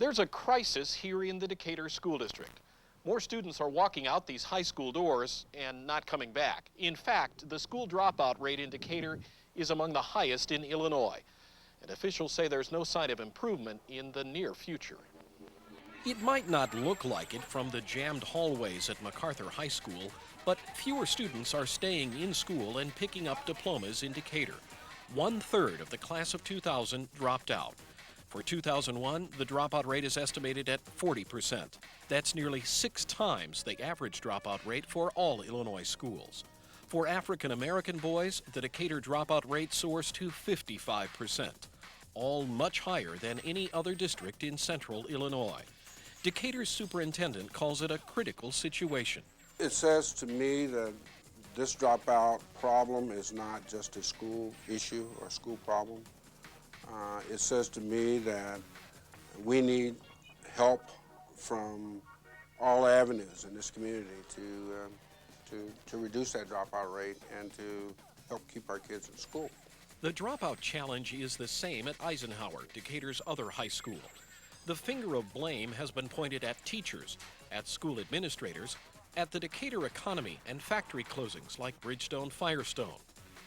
There's a crisis here in the Decatur School District. More students are walking out these high school doors and not coming back. In fact, the school dropout rate in Decatur is among the highest in Illinois. And officials say there's no sign of improvement in the near future. It might not look like it from the jammed hallways at MacArthur High School, but fewer students are staying in school and picking up diplomas in Decatur. 1/3 of the class of 2000 dropped out. For 2001, the dropout rate is estimated at 40%. That's nearly 6 times the average dropout rate for all Illinois schools. For African American boys, the Decatur dropout rate soars to 55%, all much higher than any other district in central Illinois. Decatur's superintendent calls it a critical situation. It says to me that this dropout problem is not just a school issue or a school problem. It says to me that we need help from all avenues in this community to reduce that dropout rate and to help keep our kids in school. The dropout challenge is the same at Eisenhower, Decatur's other high school. The finger of blame has been pointed at teachers, at school administrators, at the Decatur economy and factory closings like Bridgestone Firestone,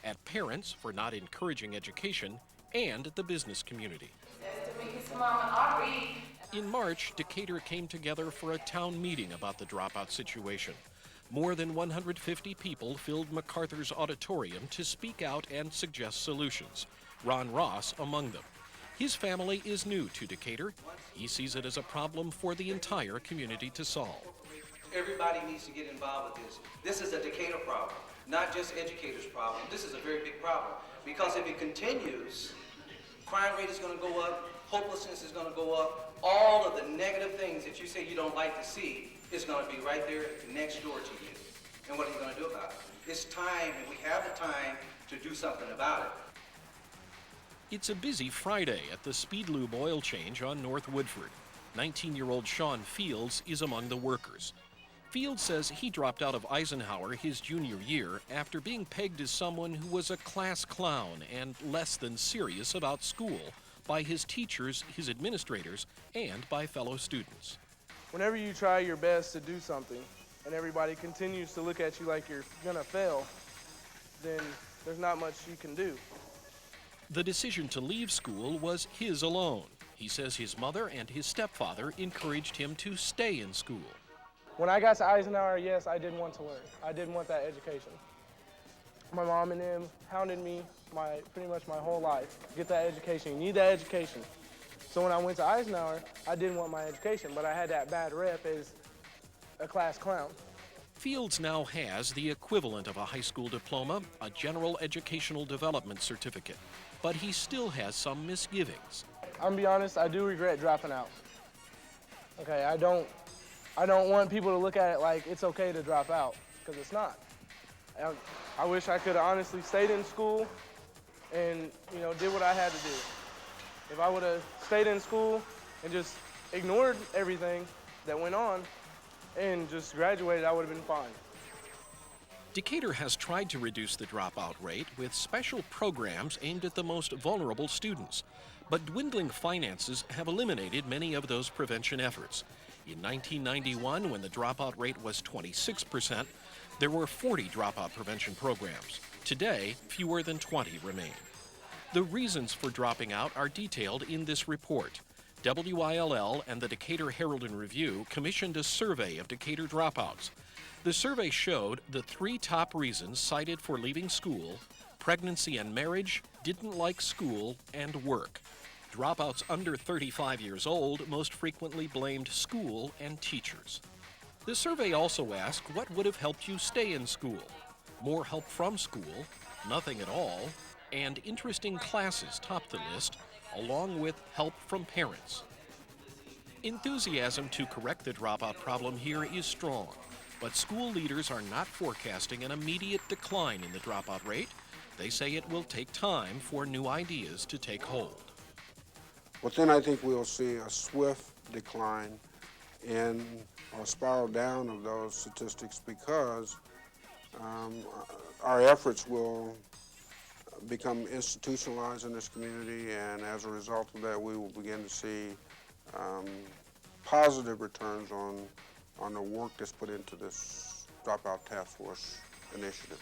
at parents for not encouraging education, and the business community. In March, Decatur came together for a town meeting about the dropout situation. More than 150 people filled MacArthur's auditorium to speak out and suggest solutions, Ron Ross among them. His family is new to Decatur. He sees it as a problem for the entire community to solve. Everybody needs to get involved with this. This is a Decatur problem, not just educators' problem. This is a very big problem because if it continues, crime rate is going to go up, hopelessness is going to go up, all of the negative things that you say you don't like to see is going to be right there next door to you. And what are you going to do about it? It's time, and we have the time to do something about it. It's a busy Friday at the Speed Lube oil change on North Woodford. 19-year-old Sean Fields is among the workers. Fields says he dropped out of Eisenhower his junior year after being pegged as someone who was a class clown and less than serious about school by his teachers, his administrators, and by fellow students. Whenever you try your best to do something and everybody continues to look at you like you're gonna fail, then there's not much you can do. The decision to leave school was his alone. He says his mother and his stepfather encouraged him to stay in school. When I got to Eisenhower, yes, I did want to learn. I did want that education. My mom and them hounded me pretty much my whole life. Get that education, you need that education. So when I went to Eisenhower, I didn't want my education, but I had that bad rep as a class clown. Fields now has the equivalent of a high school diploma, a general educational development certificate, but he still has some misgivings. I'm gonna be honest, I do regret dropping out. Okay, I don't want people to look at it like it's okay to drop out, because it's not. I wish I could have honestly stayed in school and, did what I had to do. If I would have stayed in school and just ignored everything that went on and just graduated, I would have been fine. Decatur has tried to reduce the dropout rate with special programs aimed at the most vulnerable students, but dwindling finances have eliminated many of those prevention efforts. In 1991, when the dropout rate was 26%, there were 40 dropout prevention programs. Today, fewer than 20 remain. The reasons for dropping out are detailed in this report. WILL and the Decatur Herald and Review commissioned a survey of Decatur dropouts. The survey showed the 3 top reasons cited for leaving school: pregnancy and marriage, didn't like school, and work. Dropouts under 35 years old most frequently blamed school and teachers. The survey also asked what would have helped you stay in school: more help from school, nothing at all, and interesting classes topped the list, along with help from parents. Enthusiasm to correct the dropout problem here is strong, but school leaders are not forecasting an immediate decline in the dropout rate. They say it will take time for new ideas to take hold. But then I think we'll see a swift decline in or spiral down of those statistics because our efforts will become institutionalized in this community, and as a result of that, we will begin to see positive returns on the work that's put into this Dropout Task Force initiative.